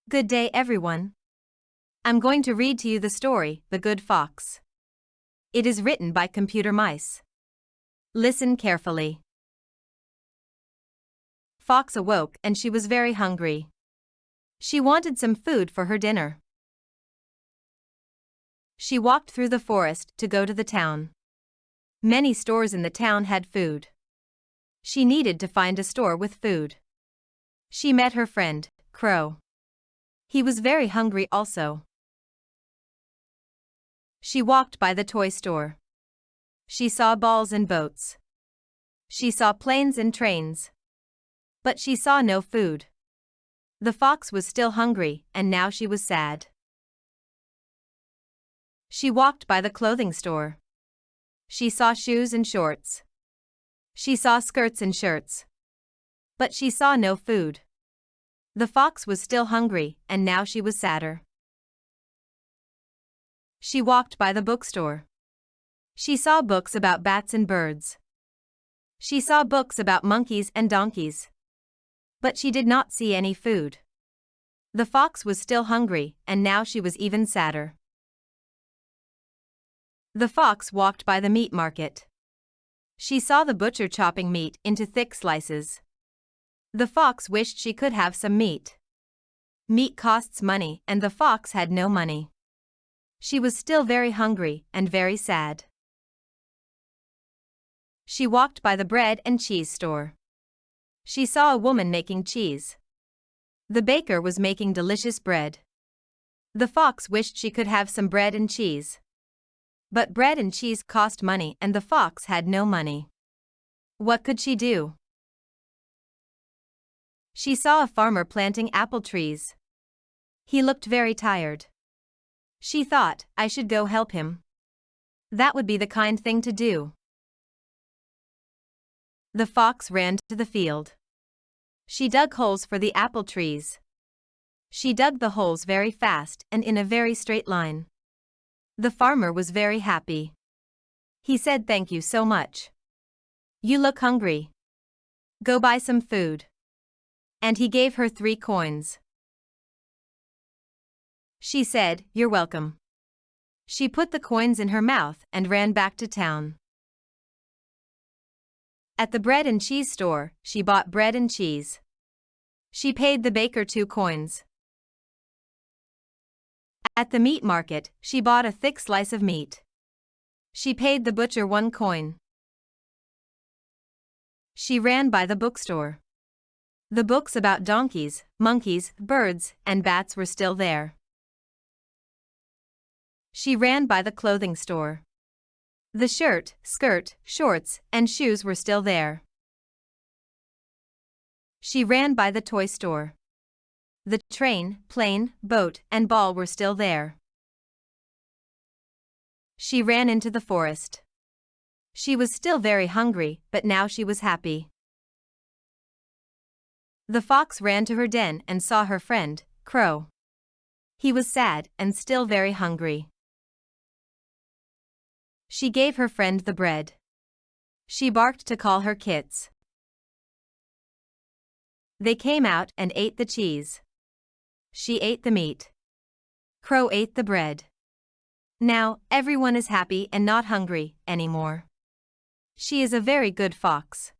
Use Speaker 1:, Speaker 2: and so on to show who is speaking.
Speaker 1: Good day, everyone. I'm going to read to you the story, The Good Fox. It is written by Computer Mice. Listen carefully. Fox awoke and she was very hungry. She wanted some food for her dinner. She walked through the forest to go to the town. Many stores in the town had food. She needed to find a store with food. She met her friend, Crow. He was very hungry also. She walked by the toy store. She saw balls and boats. She saw planes and trains. But she saw no food. The fox was still hungry, and now she was sad. She walked by the clothing store. She saw shoes and shorts. She saw skirts and shirts. But she saw no food. The fox was still hungry, and now she was sadder. She walked by the bookstore. She saw books about bats and birds. She saw books about monkeys and donkeys. But she did not see any food. The fox was still hungry, and now she was even sadder. The fox walked by the meat market. She saw the butcher chopping meat into thick slices. The fox wished she could have some meat. Meat costs money, and the fox had no money. She was still very hungry and very sad. She walked by the bread and cheese store. She saw a woman making cheese. The baker was making delicious bread. The fox wished she could have some bread and cheese. But bread and cheese cost money, and the fox had no money. What could she do? She saw a farmer planting apple trees. He looked very tired. She thought, I should go help him. That would be the kind thing to do. The fox ran to the field. She dug holes for the apple trees. She dug the holes very fast and in a very straight line. The farmer was very happy. He said, "Thank you so much. You look hungry. Go buy some food." And he gave her 3 coins. She said, "You're welcome." She put the coins in her mouth and ran back to town. At the bread and cheese store, she bought bread and cheese. She paid the baker 2 coins. At the meat market, she bought a thick slice of meat. She paid the butcher 1 coin. She ran by the bookstore. The books about donkeys, monkeys, birds, and bats were still there. She ran by the clothing store. The shirt, skirt, shorts, and shoes were still there. She ran by the toy store. The train, plane, boat, and ball were still there. She ran into the forest. She was still very hungry, but now she was happy. The fox ran to her den and saw her friend, Crow. He was sad and still very hungry. She gave her friend the bread. She barked to call her kits. They came out and ate the cheese. She ate the meat. Crow ate the bread. Now, everyone is happy and not hungry anymore. She is a very good fox.